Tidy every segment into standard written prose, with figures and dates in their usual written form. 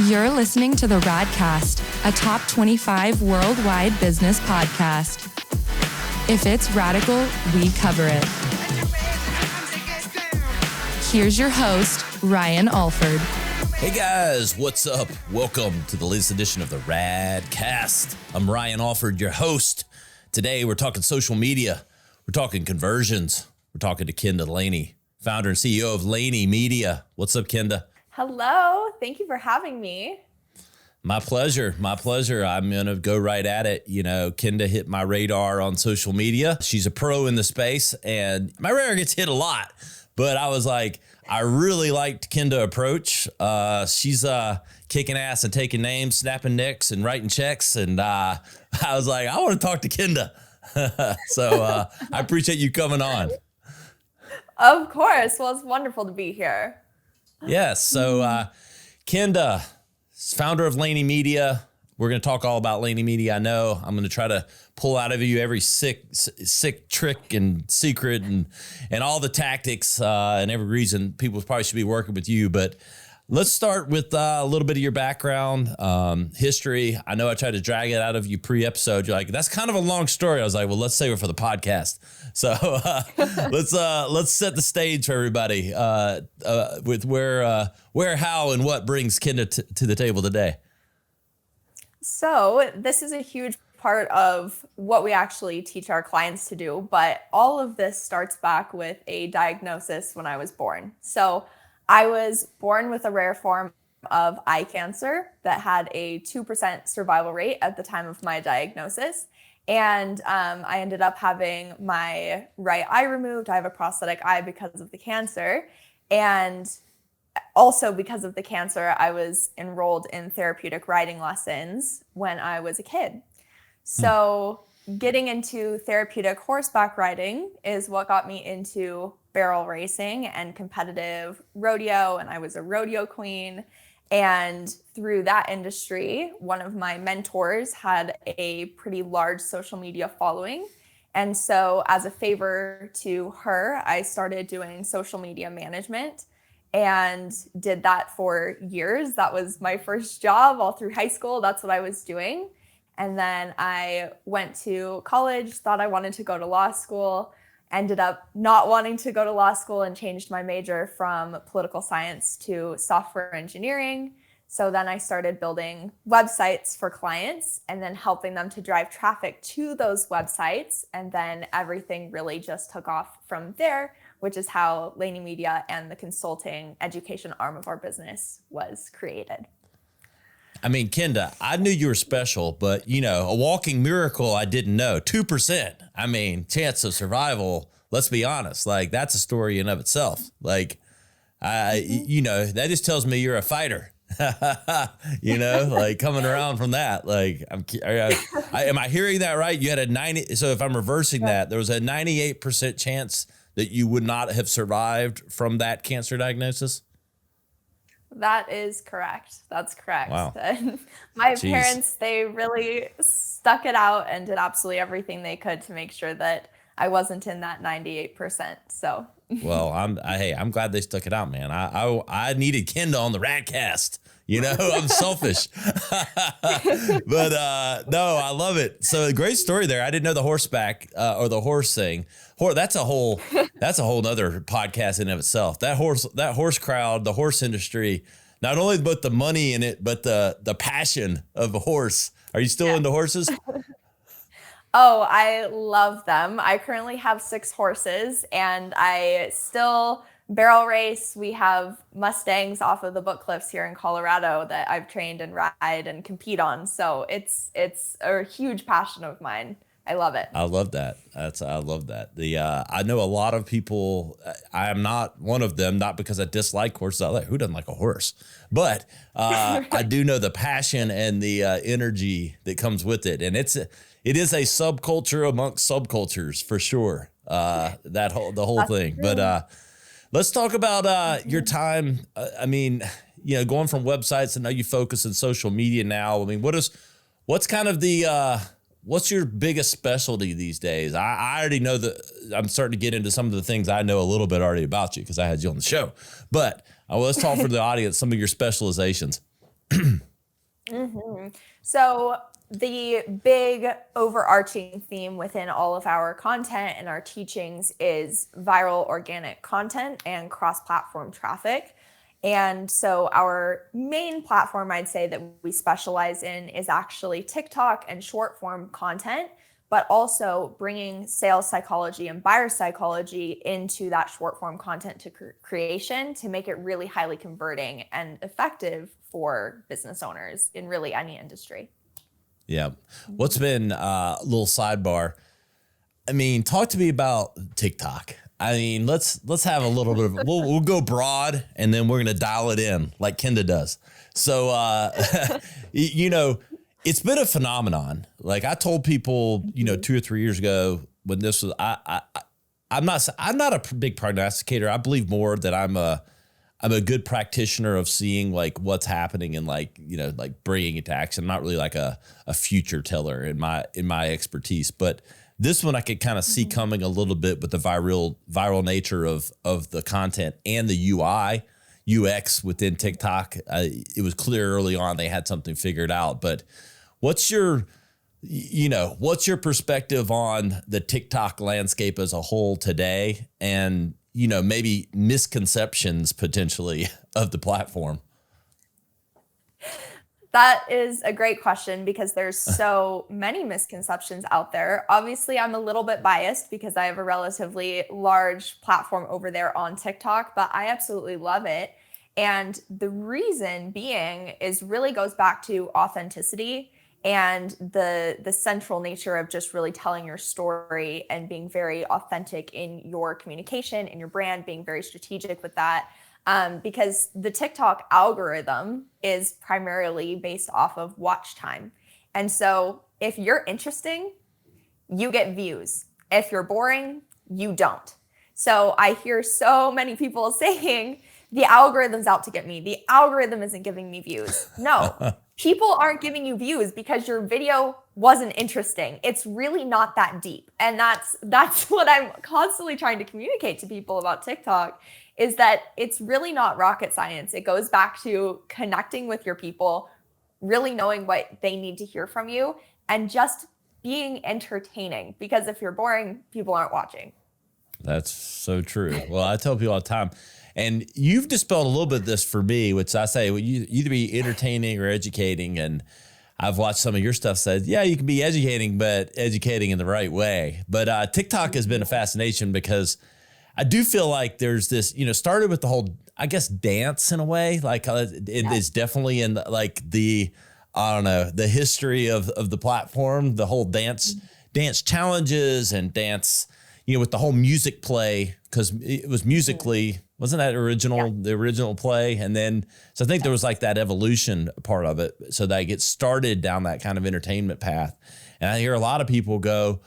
You're listening to the Radcast, a top 25 worldwide business podcast. If it's radical, we cover it. Here's your host, Ryan Alford. Hey guys, what's up? Welcome to the latest edition of the Radcast. I'm Ryan Alford, your host. Today we're talking social media. We're talking conversions. We're talking to Kenda Laney, founder and CEO of Laney Media. What's up, Kenda? Hello. Thank you for having me. My pleasure. My pleasure. I'm going to go right at it. You know, Kenda hit my radar on social media. She's a pro in the space, and my radar gets hit a lot. But I was like, I really liked Kenda's approach. She's kicking ass and taking names, snapping necks, and writing checks. And I was like, I want to talk to Kenda. So I appreciate you coming on. Of course. Well, it's wonderful to be here. Yes. So Kenda, founder of Laney Media. We're going to talk all about Laney Media. I know I'm going to try to pull out of you every sick trick and secret and all the tactics and every reason people probably should be working with you. But let's start with a little bit of your background, history. I know I tried to drag it out of you pre-episode. You're like, that's kind of a long story. I was like, well, let's save it for the podcast. So let's set the stage for everybody with where, how, and what brings Kenda to the table today. So this is a huge part of what we actually teach our clients to do, but all of this starts back with a diagnosis when I was born. So I was born with a rare form of eye cancer that had a 2% survival rate at the time of my diagnosis. And I ended up having my right eye removed. I have a prosthetic eye because of the cancer. And also because of the cancer, I was enrolled in therapeutic riding lessons when I was a kid. So getting into therapeutic horseback riding is what got me into barrel racing and competitive rodeo. And I was a rodeo queen. And through that industry, one of my mentors had a pretty large social media following. And so as a favor to her, I started doing social media management and did that for years. That was my first job all through high school. That's what I was doing. And then I went to college, thought I wanted to go to law school, ended up not wanting to go to law school and changed my major from political science to software engineering. So then I started building websites for clients and then helping them to drive traffic to those websites. And then everything really just took off from there, which is how Laney Media and the consulting education arm of our business was created. I mean, Kenda, I knew you were special, but, you know, a walking miracle I didn't know. 2%. I mean, chance of survival, let's be honest. Like, that's a story in of itself. Like, you know, that just tells me you're a fighter. You know, like coming around from that, like, am I hearing that right? You had a 90. So if I'm reversing that, there was a 98% chance that you would not have survived from that cancer diagnosis. That is correct. That's correct. Wow. My parents, they really stuck it out and did absolutely everything they could to make sure that I wasn't in that 98%. So. Well, I'm glad they stuck it out, man. I needed Kenda on the Radcast. You know, I'm selfish. But no, I love it. So a great story there. I didn't know the horseback or the horse thing. That's a whole nother podcast in of itself. That horse crowd, the horse industry, not only but the money in it, but the passion of a horse. Are you still into horses? Oh, I love them. I currently have 6 horses and I still barrel race. We have Mustangs off of the Book Cliffs here in Colorado that I've trained and ride and compete on. So it's a huge passion of mine. I love it. I love that. I love that. I know a lot of people. I am not one of them, not because I dislike horses. Who doesn't like a horse? But I do know the passion and the energy that comes with it, and it is a subculture amongst subcultures for sure. The whole thing. True. But let's talk about your time. I mean, you know, going from websites, and now you focus on social media now. I mean, what's kind of what's your biggest specialty these days? I already know that I'm starting to get into some of the things I know a little bit already about you because I had you on the show. But Well, let's talk for the audience some of your specializations. So the big overarching theme within all of our content and our teachings is viral organic content and cross-platform traffic. And so our main platform, I'd say, that we specialize in is actually TikTok and short form content, but also bringing sales psychology and buyer psychology into that short form content to creation to make it really highly converting and effective for business owners in really any industry. Yeah. What's been a little sidebar? I mean, talk to me about TikTok. I mean, let's have a little bit of, we'll go broad and then we're going to dial it in like Kenda does. So, you know, it's been a phenomenon. Like I told people, you know, 2 or 3 years ago when this was, I'm not a big prognosticator. I believe more that I'm a good practitioner of seeing like what's happening and like, you know, like bringing it to action. I'm not really like a future teller in my expertise, but this one I could kind of see coming a little bit with the viral nature of the content and the UI, UX within TikTok. It was clear early on they had something figured out. But what's your perspective on the TikTok landscape as a whole today, and you know maybe misconceptions potentially of the platform? That is a great question because there's so many misconceptions out there. Obviously, I'm a little bit biased because I have a relatively large platform over there on TikTok, but I absolutely love it. And the reason being is really goes back to authenticity and the central nature of just really telling your story and being very authentic in your communication, in your brand, being very strategic with that. Because the TikTok algorithm is primarily based off of watch time. And so if you're interesting, you get views. If you're boring, you don't. So I hear so many people saying, the algorithm's out to get me. The algorithm isn't giving me views. No, people aren't giving you views because your video wasn't interesting. It's really not that deep. And that's what I'm constantly trying to communicate to people about TikTok, is that it's really not rocket science. It goes back to connecting with your people, really knowing what they need to hear from you, and just being entertaining. Because if you're boring, people aren't watching. That's so true. Well, I tell people all the time, and you've dispelled a little bit of this for me, which I say, well, you either be entertaining or educating. And I've watched some of your stuff said, yeah, you can be educating, but educating in the right way. But TikTok has been a fascination because I do feel like there's this, you know, started with the whole, I guess, dance in a way. Like it is definitely in like the, I don't know, the history of the platform, the whole dance challenges and dance, you know, with the whole music play, because it was musically, wasn't that the original play? And then, so I think there was like that evolution part of it. So that it gets started down that kind of entertainment path. And I hear a lot of people go,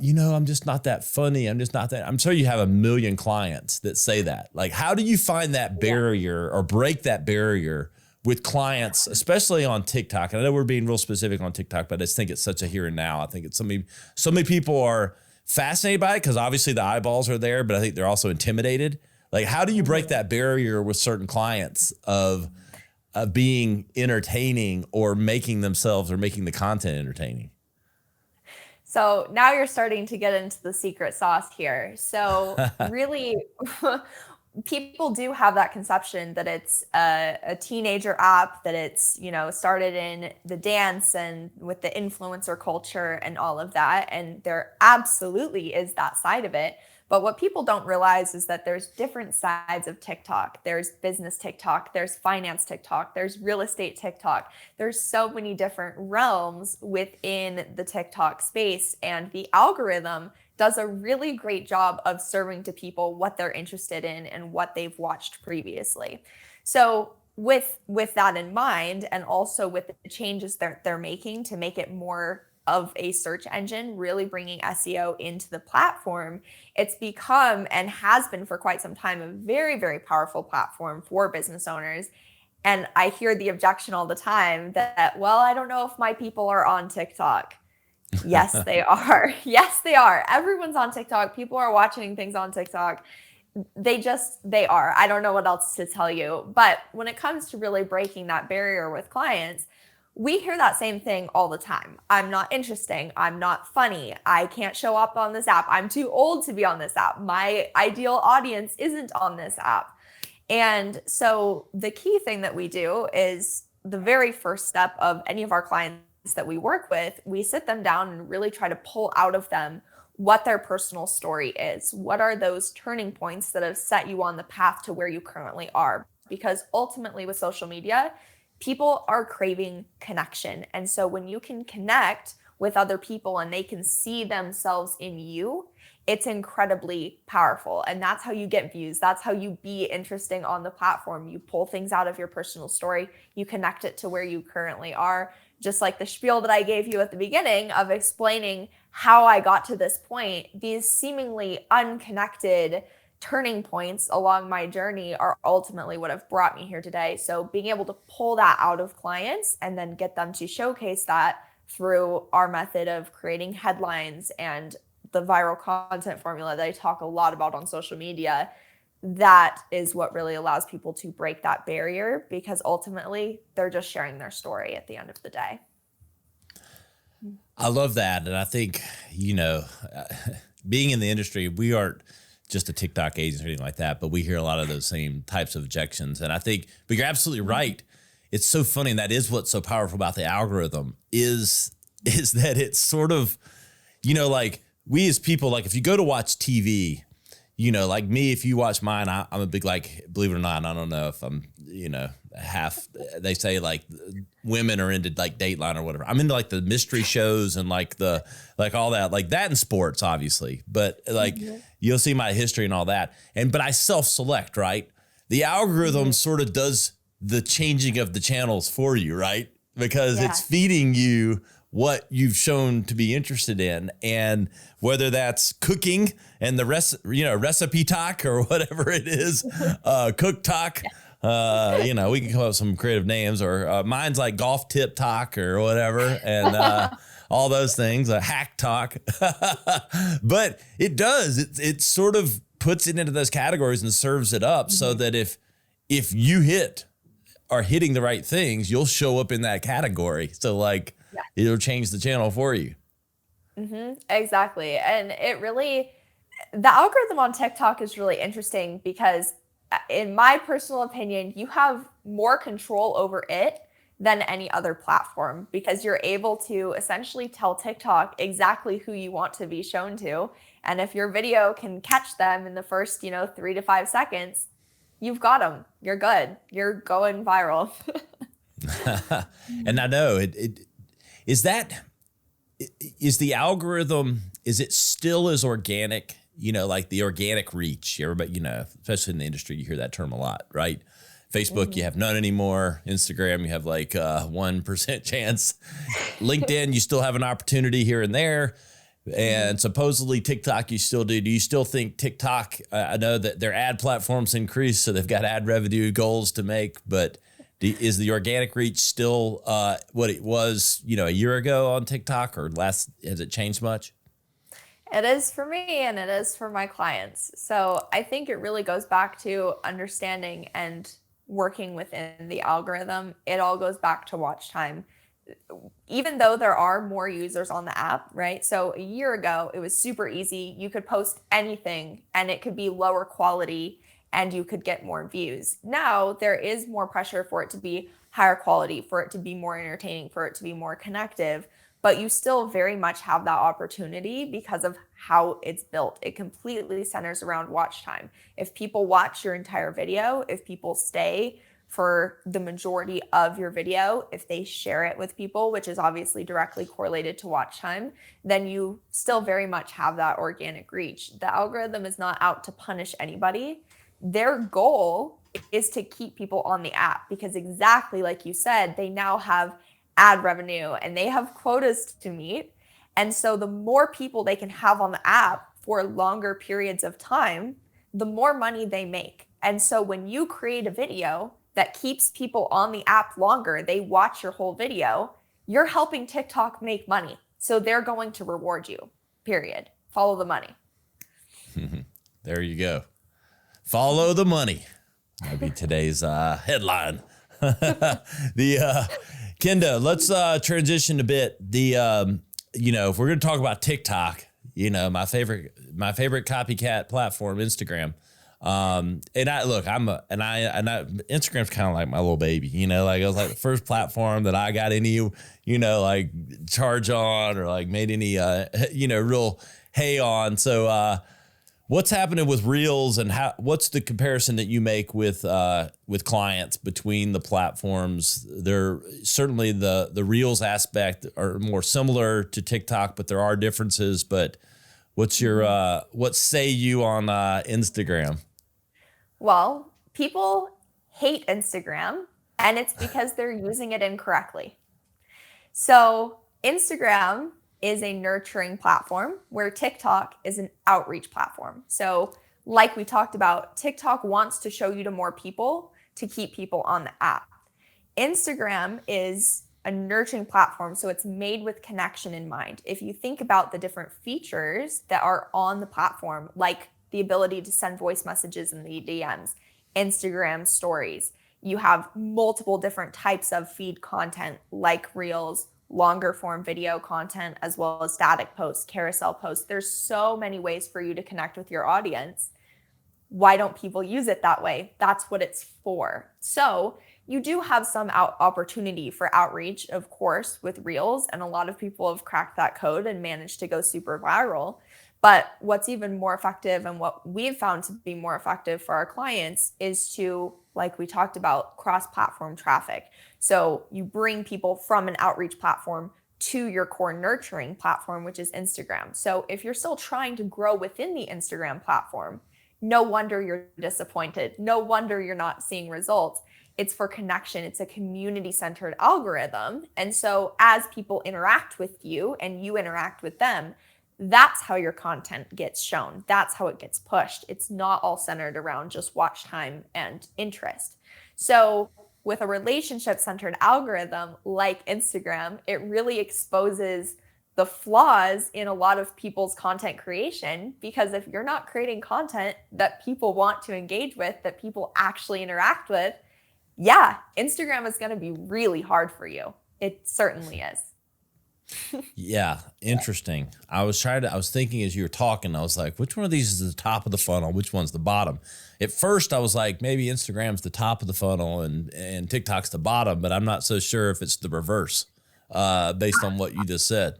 you know, I'm just not that funny. I'm just not that. I'm sure you have a million clients that say that. Like, how do you find that barrier or break that barrier with clients, especially on TikTok? And I know we're being real specific on TikTok, but I just think it's such a here and now. I think it's so many people are fascinated by it because obviously the eyeballs are there, but I think they're also intimidated. Like, how do you break that barrier with certain clients of being entertaining or making themselves or making the content entertaining? So now you're starting to get into the secret sauce here. So really, people do have that conception that it's a teenager app, that it's, you know, started in the dance and with the influencer culture and all of that. And there absolutely is that side of it. But what people don't realize is that there's different sides of TikTok. There's business TikTok, there's finance TikTok, there's real estate TikTok. There's so many different realms within the TikTok space, and the algorithm does a really great job of serving to people what they're interested in and what they've watched previously. So with that in mind, and also with the changes they're making to make it more of a search engine, really bringing SEO into the platform, it's become and has been for quite some time a very, very powerful platform for business owners. And I hear the objection all the time that, well, I don't know if my people are on TikTok. Yes, they are. Yes, they are. Everyone's on TikTok. People are watching things on TikTok. They are. I don't know what else to tell you. But when it comes to really breaking that barrier with clients, we hear that same thing all the time. I'm not interesting. I'm not funny. I can't show up on this app. I'm too old to be on this app. My ideal audience isn't on this app. And so the key thing that we do is the very first step of any of our clients that we work with, we sit them down and really try to pull out of them what their personal story is. What are those turning points that have set you on the path to where you currently are? Because ultimately with social media, people are craving connection. And so when you can connect with other people and they can see themselves in you, it's incredibly powerful. And that's how you get views. That's how you be interesting on the platform. You pull things out of your personal story, you connect it to where you currently are. Just like the spiel that I gave you at the beginning of explaining how I got to this point, these seemingly unconnected turning points along my journey are ultimately what have brought me here today. So being able to pull that out of clients and then get them to showcase that through our method of creating headlines and the viral content formula that I talk a lot about on social media, that is what really allows people to break that barrier, because ultimately they're just sharing their story at the end of the day. I love that. And I think, being in the industry, we aren't just a TikTok agency or anything like that, but we hear a lot of those same types of objections. And I think, but you're absolutely right. It's so funny. And that is what's so powerful about the algorithm is that it's sort of, like we as people, like if you go to watch TV, like me, if you watch mine, I'm a big, like, believe it or not, I don't know if I'm, half, they say like women are into like Dateline or whatever. I'm into like the mystery shows and like all that, like that in sports, obviously. But like you'll see my history and all that. But I self-select, right? The algorithm sort of does the changing of the channels for you, right? Because it's feeding you what you've shown to be interested in, and whether that's cooking and the recipe talk or whatever it is, cook talk, we can come up with some creative names, or mine's like golf tip talk or whatever. And, all those things, hack talk, but it does, it sort of puts it into those categories and serves it up so that if you are hitting the right things, you'll show up in that category. So like, it'll change the channel for you. Exactly. And the algorithm on TikTok is really interesting because in my personal opinion, you have more control over it than any other platform, because you're able to essentially tell TikTok exactly who you want to be shown to. And if your video can catch them in the first, 3 to 5 seconds, you've got them. You're good. You're going viral. And I know is the algorithm, is it still as organic, like the organic reach? Everybody, especially in the industry, you hear that term a lot, right? Facebook, you have none anymore. Instagram, you have like 1% chance. LinkedIn, you still have an opportunity here and there. And supposedly TikTok, you still do. Do you still think TikTok, I know that their ad platforms increased, so they've got ad revenue goals to make, but is the organic reach still what it was, a year ago on TikTok, or has it changed much? It is for me, and it is for my clients. So I think it really goes back to understanding and working within the algorithm. It all goes back to watch time. Even though there are more users on the app, right? So a year ago, it was super easy. You could post anything and it could be lower quality and you could get more views. Now there is more pressure for it to be higher quality, for it to be more entertaining, for it to be more connective, but you still very much have that opportunity because of how it's built. It completely centers around watch time. If people watch your entire video, if people stay for the majority of your video, if they share it with people, which is obviously directly correlated to watch time, then you still very much have that organic reach. The algorithm is not out to punish anybody. Their goal is to keep people on the app, because exactly like you said, they now have ad revenue and they have quotas to meet. And so the more people they can have on the app for longer periods of time, the more money they make. And so when you create a video that keeps people on the app longer, they watch your whole video, you're helping TikTok make money. So they're going to reward you, period. Follow the money. There you go. Follow the money. Might be today's headline. Kenda, let's transition a bit. If we're going to talk about TikTok, my favorite copycat platform, Instagram. Instagram's kind of like my little baby, like it was like the first platform that I got any, like charge on or like made any, real hay on. So, what's happening with Reels and what's the comparison that you make with clients between the platforms? They're certainly the Reels aspect are more similar to TikTok, but there are differences. But what's your what say you on Instagram? Well, people hate Instagram, and it's because they're using it incorrectly. So Instagram is a nurturing platform where TikTok is an outreach platform. So like we talked about, TikTok wants to show you to more people to keep people on the app. Instagram is a nurturing platform, so it's made with connection in mind. If you think about the different features that are on the platform, like the ability to send voice messages in the DMs, Instagram stories, you have multiple different types of feed content like Reels, longer form video content, as well as static posts, carousel posts. There's so many ways for you to connect with your audience. Why don't people use it that way? That's what it's for. So you do have some opportunity for outreach, of course, with Reels, and a lot of people have cracked that code and managed to go super viral. But what's even more effective and what we've found to be more effective for our clients is to, like we talked about, cross-platform traffic. So you bring people from an outreach platform to your core nurturing platform, which is Instagram. So if you're still trying to grow within the Instagram platform, no wonder you're disappointed. No wonder you're not seeing results. It's for connection. It's a community-centered algorithm. And so as people interact with you and you interact with them, that's how your content gets shown. That's how it gets pushed. It's not all centered around just watch time and interest. So with a relationship-centered algorithm like Instagram, it really exposes the flaws in a lot of people's content creation, because if you're not creating content that people want to engage with, that people actually interact with, yeah, Instagram is going to be really hard for you. It certainly is. Yeah, interesting. I was thinking as you were talking, I was like, which one of these is the top of the funnel? Which one's the bottom? At first, I was like, maybe Instagram's the top of the funnel and TikTok's the bottom, but I'm not so sure if it's the reverse based on what you just said.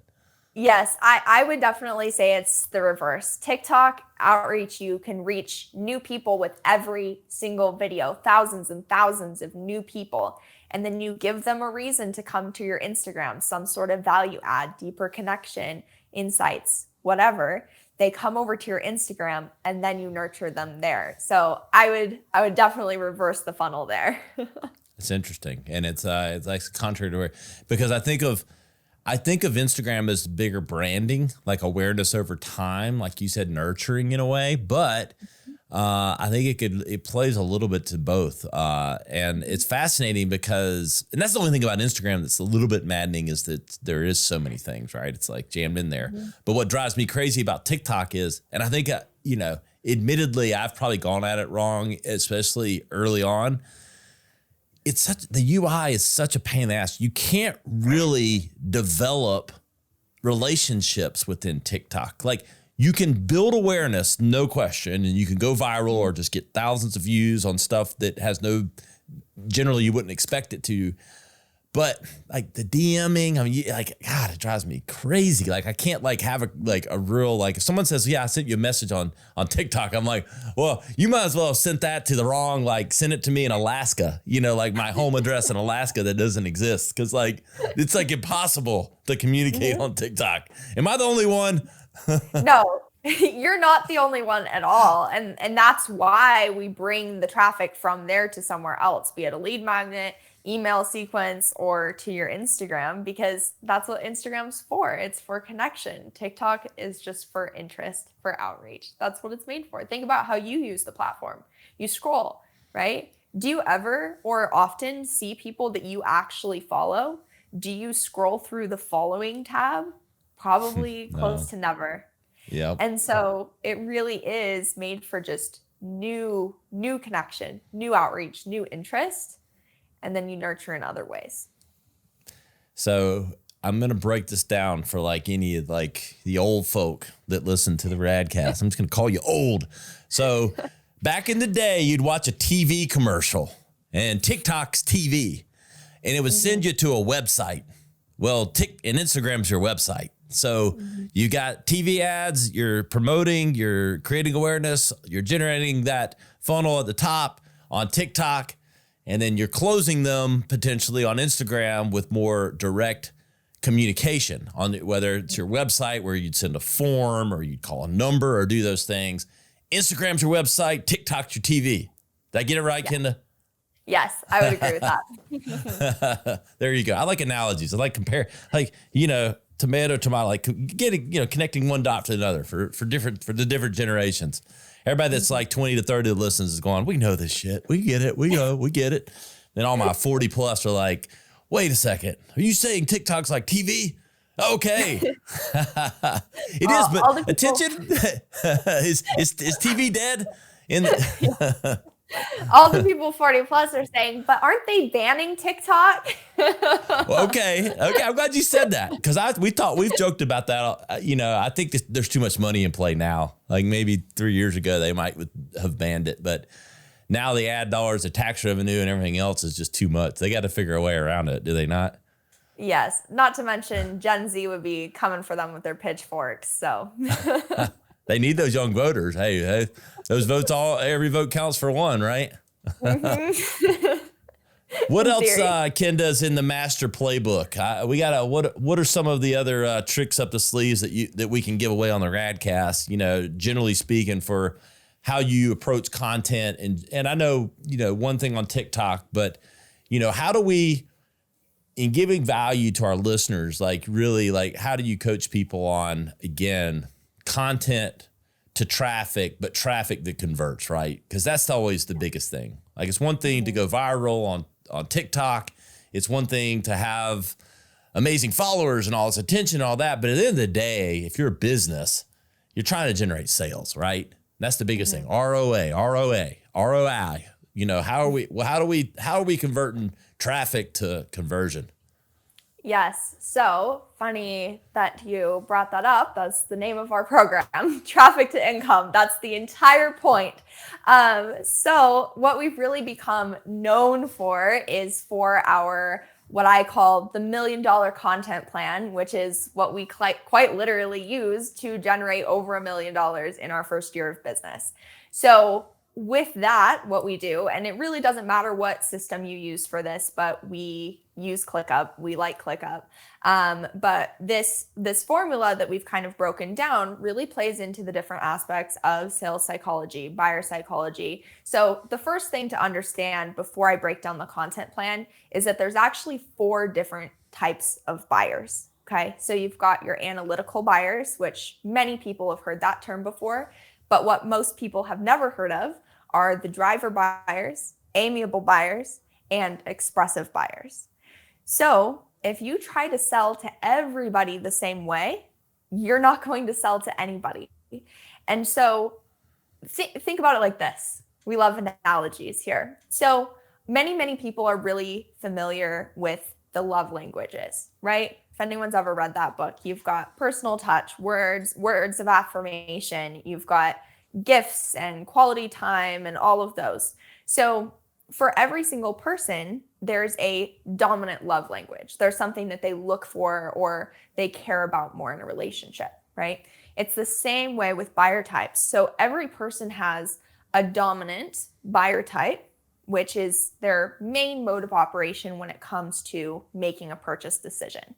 Yes, I would definitely say it's the reverse. TikTok outreach, you can reach new people with every single video, thousands and thousands of new people. And then you give them a reason to come to your Instagram, some sort of value add, deeper connection, insights, whatever. They come over to your Instagram and then you nurture them there. So I would definitely reverse the funnel there. It's interesting. And it's like contrary to where, because I think of Instagram as bigger branding, like awareness over time, like you said, nurturing in a way, but I think it plays a little bit to both. And it's fascinating because, and that's the only thing about Instagram that's a little bit maddening, is that there is so many things, right? It's like jammed in there. Mm-hmm. But what drives me crazy about TikTok is, and I think, admittedly, I've probably gone at it wrong, especially early on. The UI is such a pain in the ass. You can't really develop relationships within TikTok. Like, you can build awareness, no question, and you can go viral or just get thousands of views on stuff that generally you wouldn't expect it to. But like the DMing, God, it drives me crazy. Like, I can't have a real, if someone says, yeah, I sent you a message on TikTok, I'm like, well, you might as well have sent that to the wrong, send it to me in Alaska, my home address in Alaska that doesn't exist. Cause it's impossible to communicate on TikTok. Am I the only one? No, you're not the only one at all. And that's why we bring the traffic from there to somewhere else, be it a lead magnet, email sequence, or to your Instagram, because that's what Instagram's for. It's for connection. TikTok is just for interest, for outreach. That's what it's made for. Think about how you use the platform. You scroll, right? Do you ever or often see people that you actually follow? Do you scroll through the following tab? Probably close to never. Yeah. And so it really is made for just new connection, new outreach, new interest, and then you nurture in other ways. So I'm going to break this down for like any of like the old folk that listen to the Radcast. I'm just going to call you old. So back in the day, you'd watch a TV commercial, and TikTok's TV, and it would send you to a website. Well, and Instagram's your website. So you got TV ads, you're promoting, you're creating awareness, you're generating that funnel at the top on TikTok, and then you're closing them potentially on Instagram with more direct communication on whether it's your website where you'd send a form or you'd call a number or do those things. Instagram's your website, TikTok's your TV. Did I get it right, Kenda? Yes, I would agree with that. There you go. I like analogies. I like tomato, like getting, connecting one dot to another for the different generations. Everybody that's like 20 to 30 that listens is going, we know this shit. We get it. We get it. Then all my 40 plus are like, wait a second. Are you saying TikTok's like TV? Okay. It is, but attention. Is TV dead? All the people 40 plus are saying, but aren't they banning TikTok? Well, okay. I'm glad you said that, because we've joked about that. I think there's too much money in play now. Like maybe 3 years ago they might have banned it, but now the ad dollars, the tax revenue, and everything else is just too much. They got to figure a way around it. Do they not? Yes. Not to mention Gen Z would be coming for them with their pitchforks. So. They need those young voters. Hey, those votes, every vote counts for one, right? Mm-hmm. What else, Kenda's in the master playbook? What are some of the other tricks up the sleeves that we can give away on the Radcast? Generally speaking, for how you approach content, and I know one thing on TikTok, but how do we, in giving value to our listeners, like really, like how do you coach people on, again, content to traffic, but traffic that converts, right? Because that's always the biggest thing. Like it's one thing to go viral on TikTok. It's one thing to have amazing followers and all this attention and all that. But at the end of the day, if you're a business, you're trying to generate sales, right? That's the biggest thing. ROI. How are we converting traffic to conversion? Yes. So funny that you brought that up. That's the name of our program, Traffic to Income. That's the entire point. So what we've really become known for is for our, what I call the $1 million content plan, which is what we quite literally use to generate over $1 million in our first year of business. So with that, what we do, and it really doesn't matter what system you use for this, but we use ClickUp. We like ClickUp. But this formula that we've kind of broken down really plays into the different aspects of sales psychology, buyer psychology. So the first thing to understand before I break down the content plan is that there's actually 4 different types of buyers. Okay. So you've got your analytical buyers, which many people have heard that term before, but what most people have never heard of are the driver buyers, amiable buyers, and expressive buyers. So if you try to sell to everybody the same way, you're not going to sell to anybody. And so think about it like this. We love analogies here. So many people are really familiar with the love languages, right? If anyone's ever read that book, you've got personal touch, words of affirmation, you've got gifts and quality time and all of those. So for every single person, there's a dominant love language. There's something that they look for or they care about more in a relationship, right? It's the same way with buyer types. So every person has a dominant buyer type, which is their main mode of operation when it comes to making a purchase decision.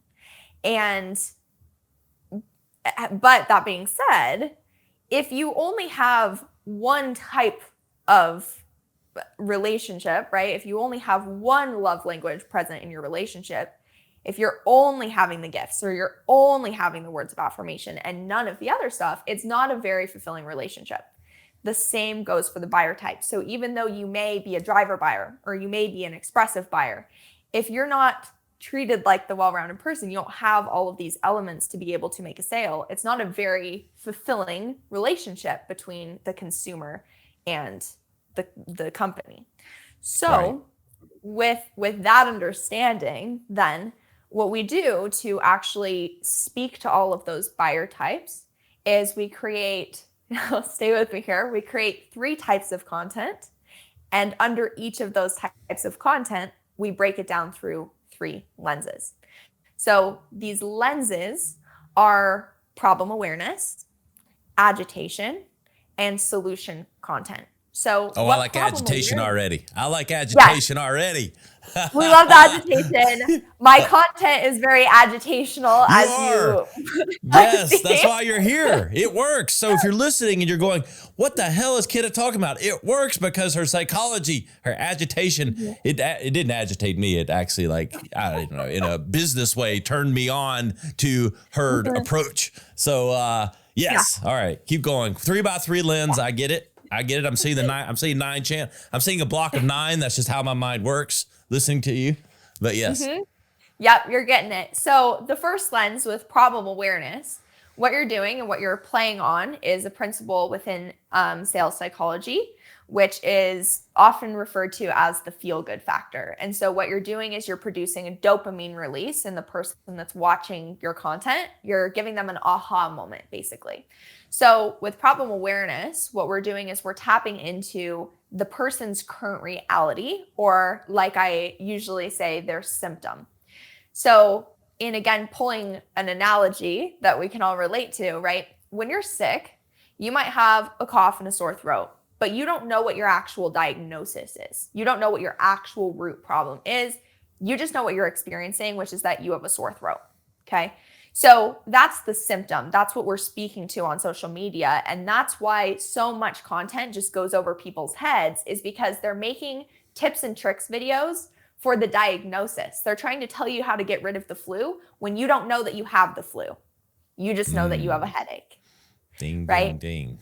But that being said, if you only have one type of relationship, right? If you only have one love language present in your relationship, if you're only having the gifts or you're only having the words of affirmation and none of the other stuff, it's not a very fulfilling relationship. The same goes for the buyer type. So even though you may be a driver buyer or you may be an expressive buyer, if you're not treated like the well-rounded person, you don't have all of these elements to be able to make a sale, it's not a very fulfilling relationship between the consumer and the company. So with that understanding, then what we do to actually speak to all of those buyer types is we create, stay with me here, we create 3 types of content. And under each of those types of content, we break it down through 3 lenses. So these lenses are problem awareness, agitation, and solution content. So I like agitation already. I like agitation already. We love the agitation. My content is very agitational, Yes, that's why you're here. It works. So if you're listening and you're going, what the hell is Kenda talking about? It works because her psychology, her agitation, it didn't agitate me. It actually, like, I don't know, in a business way, turned me on to her approach. So yes. All right. Keep going. 3x3 lens. I get it. I'm seeing the 9. I'm seeing 9 chant. I'm seeing a block of 9. That's just how my mind works listening to you. But yes. Yep, you're getting it. So the first lens with problem awareness, what you're doing and what you're playing on is a principle within sales psychology, which is often referred to as the feel-good factor. And so what you're doing is you're producing a dopamine release in the person that's watching your content. You're giving them an aha moment, basically. So with problem awareness, what we're doing is we're tapping into the person's current reality, or like I usually say, their symptom. So in, again, pulling an analogy that we can all relate to, right? When you're sick, you might have a cough and a sore throat, but you don't know what your actual diagnosis is. You don't know what your actual root problem is. You just know what you're experiencing, which is that you have a sore throat, okay? So that's the symptom. That's what we're speaking to on social media. And that's why so much content just goes over people's heads, is because they're making tips and tricks videos for the diagnosis. They're trying to tell you how to get rid of the flu when you don't know that you have the flu. You just know that you have a headache. Ding, right? ding, ding.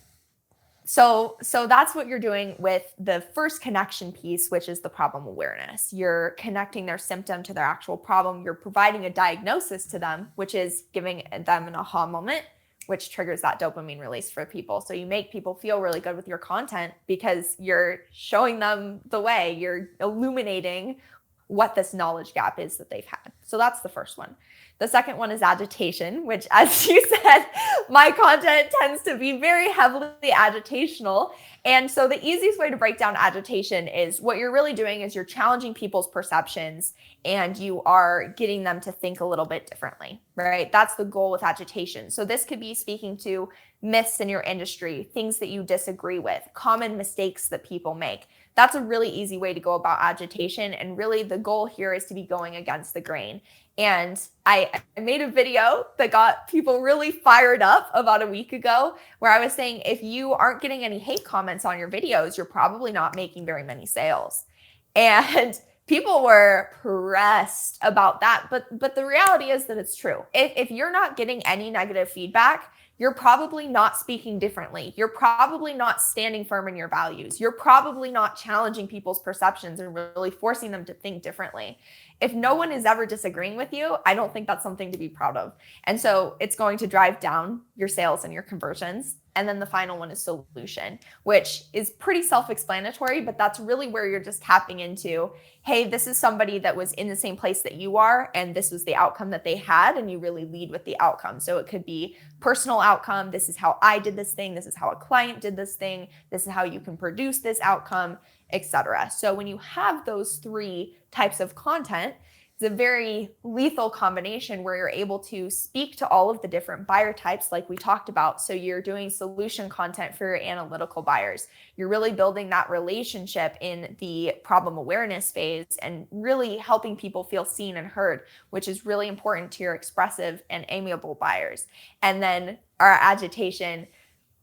So that's what you're doing with the first connection piece, which is the problem awareness. You're connecting their symptom to their actual problem. You're providing a diagnosis to them, which is giving them an aha moment, which triggers that dopamine release for people. So you make people feel really good with your content because you're showing them the way. You're illuminating what this knowledge gap is that they've had. So that's the first one. The second one is agitation, which, as you said, my content tends to be very heavily agitational. And so the easiest way to break down agitation is what you're really doing is you're challenging people's perceptions and you are getting them to think a little bit differently, right? That's the goal with agitation. So this could be speaking to myths in your industry, things that you disagree with, common mistakes that people make. That's a really easy way to go about agitation. And really the goal here is to be going against the grain. And I made a video that got people really fired up about a week ago, where I was saying, if you aren't getting any hate comments on your videos, you're probably not making very many sales. And people were pressed about that. But the reality is that it's true. If you're not getting any negative feedback, you're probably not speaking differently. You're probably not standing firm in your values. You're probably not challenging people's perceptions and really forcing them to think differently. If no one is ever disagreeing with you, I don't think that's something to be proud of. And so it's going to drive down your sales and your conversions. And then the final one is solution, which is pretty self-explanatory, but that's really where you're just tapping into, hey, this is somebody that was in the same place that you are, and this was the outcome that they had, and you really lead with the outcome. So it could be personal outcome. This is how I did this thing. This is how a client did this thing. This is how you can produce this outcome, etc. So when you have those 3 types of content, it's a very lethal combination where you're able to speak to all of the different buyer types like we talked about. So you're doing solution content for your analytical buyers. You're really building that relationship in the problem awareness phase and really helping people feel seen and heard, which is really important to your expressive and amiable buyers. And then our agitation,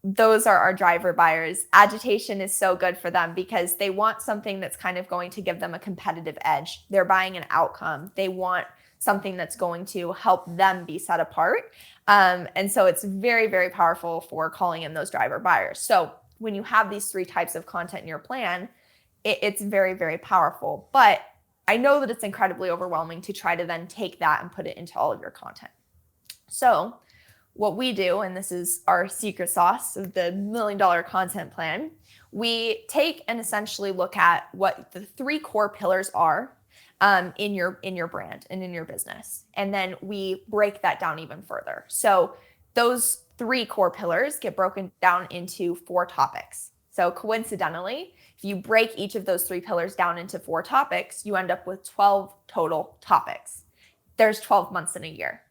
those are our driver buyers. Agitation is so good for them because they want something that's kind of going to give them a competitive edge. They're buying an outcome. They want something that's going to help them be set apart. And so it's very, very powerful for calling in those driver buyers. So when you have these 3 types of content in your plan, it's very, very powerful. But I know that it's incredibly overwhelming to try to then take that and put it into all of your content. So what we do, and this is our secret sauce of the $1 million content plan, we take and essentially look at what the 3 core pillars are in your brand and in your business. And then we break that down even further. So those 3 core pillars get broken down into 4 topics. So coincidentally, if you break each of those 3 pillars down into 4 topics, you end up with 12 total topics. There's 12 months in a year.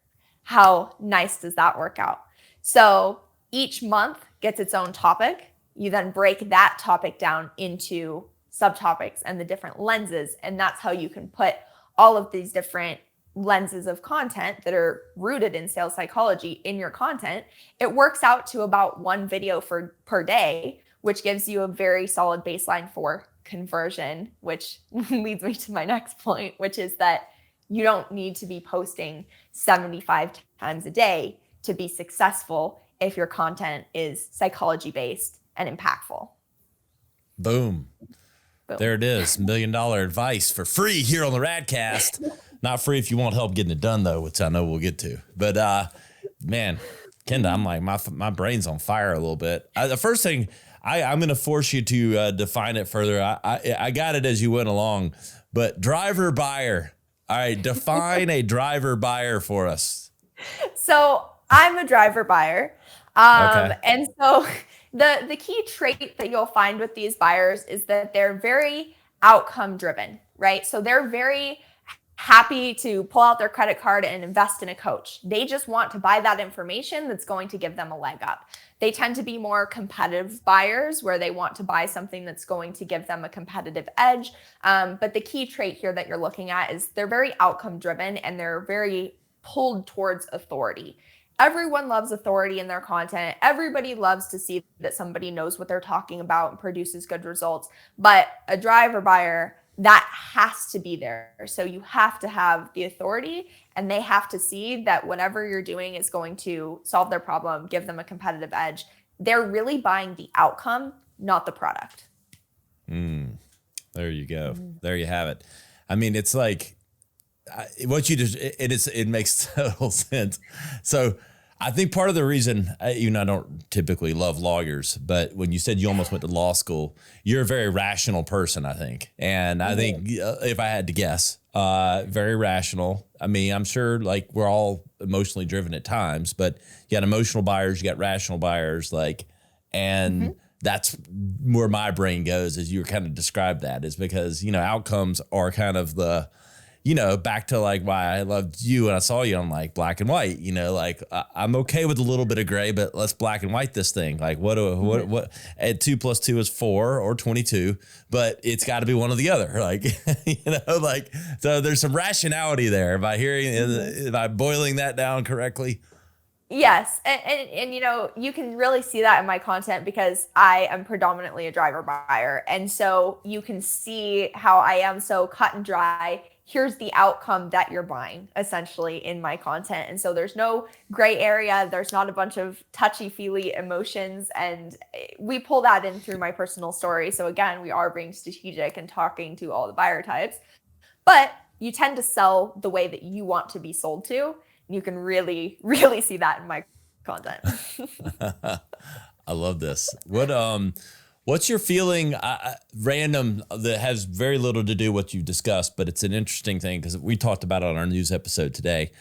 How nice does that work out? So each month gets its own topic. You then break that topic down into subtopics and the different lenses. And that's how you can put all of these different lenses of content that are rooted in sales psychology in your content. It works out to about 1 video per day, which gives you a very solid baseline for conversion, which leads me to my next point, which is that you don't need to be posting 75 times a day to be successful if your content is psychology based and impactful. Boom. There it is. $1 million advice for free here on the Radcast. Not free if you want help getting it done, though, which I know we'll get to. But, man, Kenda, I'm like, my brain's on fire a little bit. The first thing, I'm going to force you to define it further. I got it as you went along, but driver buyer. All right, define a driver buyer for us. So I'm a driver buyer. Okay. And so the key trait that you'll find with these buyers is that they're very outcome driven, right? So they're very happy to pull out their credit card and invest in a coach. They just want to buy that information that's going to give them a leg up. They tend to be more competitive buyers where they want to buy something that's going to give them a competitive edge. But the key trait here that you're looking at is they're very outcome driven and they're very pulled towards authority. Everyone loves authority in their content. Everybody loves to see that somebody knows what they're talking about and produces good results. But a driver buyer, that has to be there. So you have to have the authority and they have to see that whatever you're doing is going to solve their problem, give them a competitive edge. They're really buying the outcome, not the product. There you go. There you have it. I mean, it's like what you just, it makes total sense. So I think part of the reason, even I don't typically love lawyers, but when you said you almost went to law school, you're a very rational person, I think. And I think if I had to guess, very rational. I mean, I'm sure like we're all emotionally driven at times, but you got emotional buyers, you got rational buyers, like, and that's where my brain goes as you kind of described that, is because, outcomes are kind of the, back to like why I loved you and I saw you on like black and white, like I'm okay with a little bit of gray, but let's black and white this thing. Like what 2 + 2 is 4 or 22, but it's got to be one or the other. Like, so there's some rationality there. Am I boiling that down correctly? Yes. And you can really see that in my content because I am predominantly a driver buyer. And so you can see how I am so cut and dry. Here's the outcome that you're buying essentially in my content. And so there's no gray area. There's not a bunch of touchy-feely emotions. And we pull that in through my personal story. So again, we are being strategic and talking to all the buyer types, but you tend to sell the way that you want to be sold to. You can really, really see that in my content. I love this. What's your feeling, random, that has very little to do with what you've discussed, but it's an interesting thing because we talked about it on our news episode today.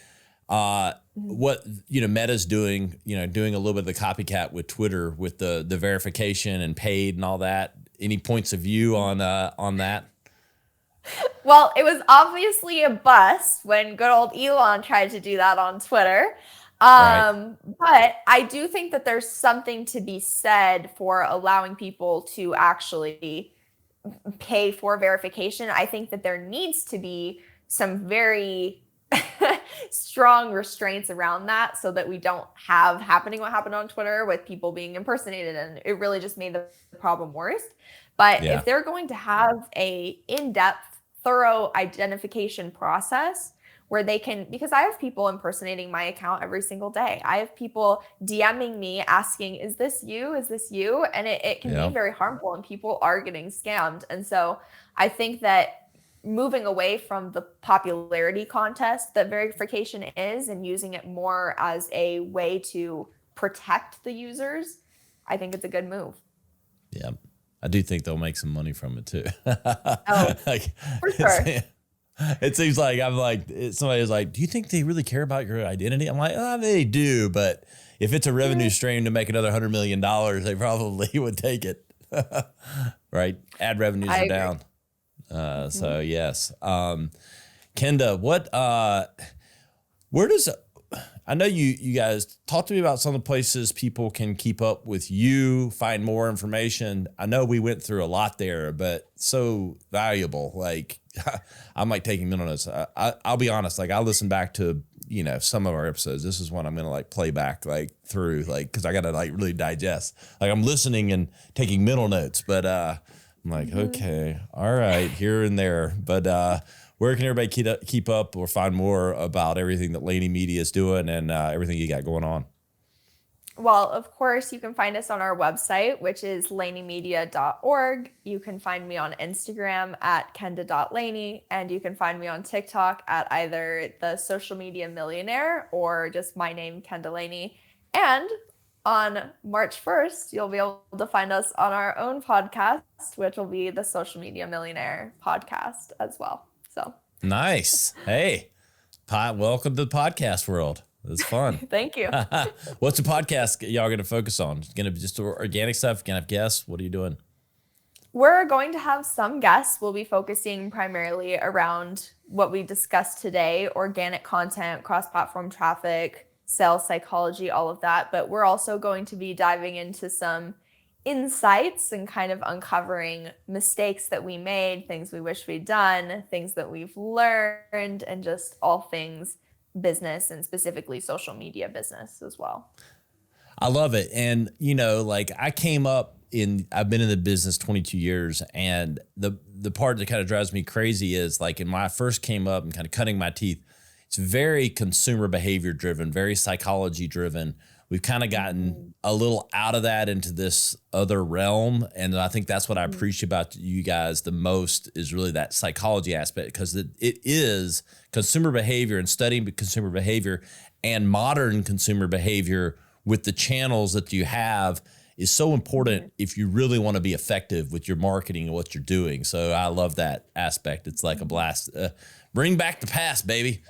What, Meta's doing, doing a little bit of the copycat with Twitter with the verification and paid and all that. Any points of view on that? Well, it was obviously a bust when good old Elon tried to do that on Twitter. Right. But I do think that there's something to be said for allowing people to actually pay for verification. I think that there needs to be some very strong restraints around that so that we don't have happening what happened on Twitter with people being impersonated, and it really just made the problem worse. But if they're going to have a in-depth, thorough identification process where they can, because I have people impersonating my account every single day. I have people DMing me asking, is this you? Is this you? And it can be very harmful and people are getting scammed. And so I think that moving away from the popularity contest that verification is and using it more as a way to protect the users, I think it's a good move. Yeah. I do think they'll make some money from it too. Oh, like, for sure. It seems like somebody was like, do you think they really care about your identity? I'm like, they do. But if it's a revenue stream to make another $100 million, they probably would take it. Right. Ad revenues are down. So yes. Kenda, I know you guys talk to me about some of the places people can keep up with you, find more information. I know we went through a lot there, but so valuable. Like I'm like taking mental notes. I'll be honest. Like I listen back to, some of our episodes. This is one I'm going to like play back like through, like, cause I got to like really digest. Like I'm listening and taking mental notes, but I'm like, okay, all right, here and there. But where can everybody keep up or find more about everything that Laney Media is doing and everything you got going on? Well, of course, you can find us on our website, which is laneymedia.org. You can find me on Instagram at kenda.laney, and you can find me on TikTok at either the social media Millionaire or just my name, Kenda Laney. And on March 1st, you'll be able to find us on our own podcast, which will be the Social Media Millionaire podcast as well. So nice. Hey, welcome to the podcast world. It's fun. Thank you. What's the podcast y'all going to focus on? Going to be just organic stuff? Going to have guests? What are you doing? We're going to have some guests. We'll be focusing primarily around what we discussed today, organic content, cross-platform traffic, sales psychology, all of that. But we're also going to be diving into some insights and kind of uncovering mistakes that we made, things we wish we'd done, things that we've learned, and just all things business and specifically social media business as well. I love it. And, like I've been in the business 22 years, and the part that kind of drives me crazy is like when I first came up and kind of cutting my teeth, it's very consumer behavior driven, very psychology driven. We've kind of gotten a little out of that into this other realm. And I think that's what I appreciate about you guys the most is really that psychology aspect, because it is consumer behavior and studying consumer behavior and modern consumer behavior with the channels that you have is so important if you really want to be effective with your marketing and what you're doing. So I love that aspect. It's like a blast. Bring back the past, baby.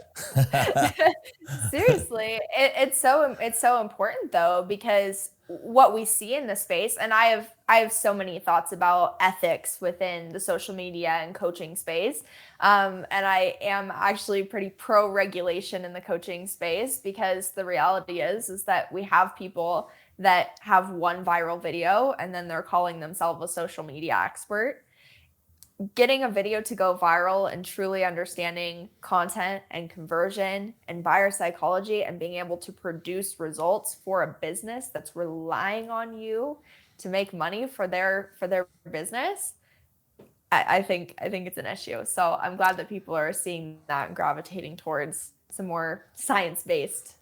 Seriously, it's so important though, because what we see in the space, and I have so many thoughts about ethics within the social media and coaching space, and I am actually pretty pro regulation in the coaching space, because the reality is that we have people that have one viral video and then they're calling themselves a social media expert. Getting a video to go viral and truly understanding content and conversion and buyer psychology and being able to produce results for a business that's relying on you to make money for their business, I think it's an issue. So I'm glad that people are seeing that and gravitating towards some more science-based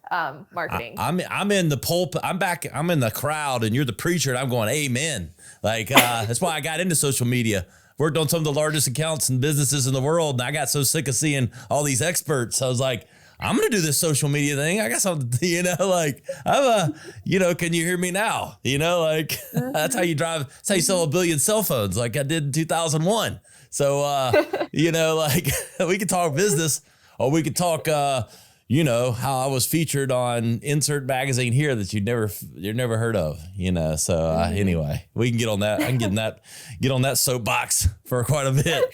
marketing. I'm in the pulpit. I'm in the crowd, and you're the preacher, and I'm going, amen. Like that's why I got into social media. Worked on some of the largest accounts and businesses in the world, and I got so sick of seeing all these experts. I was like, I'm going to do this social media thing. I got something, like, can you hear me now? That's how you drive. That's how you sell 1 billion cell phones, like I did in 2001. So, we could talk business, or we could talk, how I was featured on insert magazine here that you've never heard of, So anyway, we can get on that. I can get on that soapbox for quite a bit.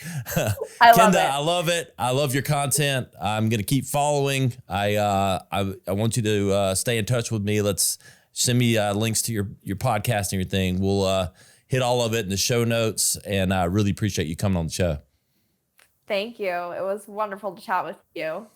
Kenda, I llove it. I love your content. I'm going to keep following. I want you to stay in touch with me. Let's send me links to your podcast and your thing. We'll hit all of it in the show notes, and I really appreciate you coming on the show. Thank you. It was wonderful to chat with you.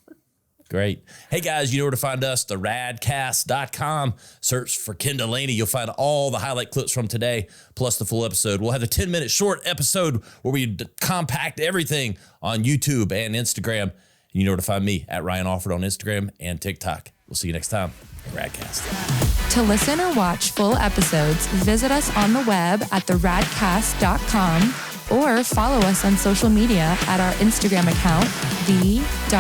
Great. Hey guys, you know where to find us, the radcast.com. Search for Kenda Laney. You'll find all the highlight clips from today, plus the full episode. We'll have a 10-minute short episode where we compact everything on YouTube and Instagram. You know where to find me, at Ryan Alford on Instagram and TikTok. We'll see you next time at Radcast. To listen or watch full episodes, visit us on the web at theradcast.com or follow us on social media at our Instagram account, the.rad.cast,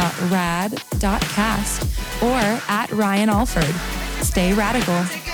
or at Ryan Alford. Stay radical.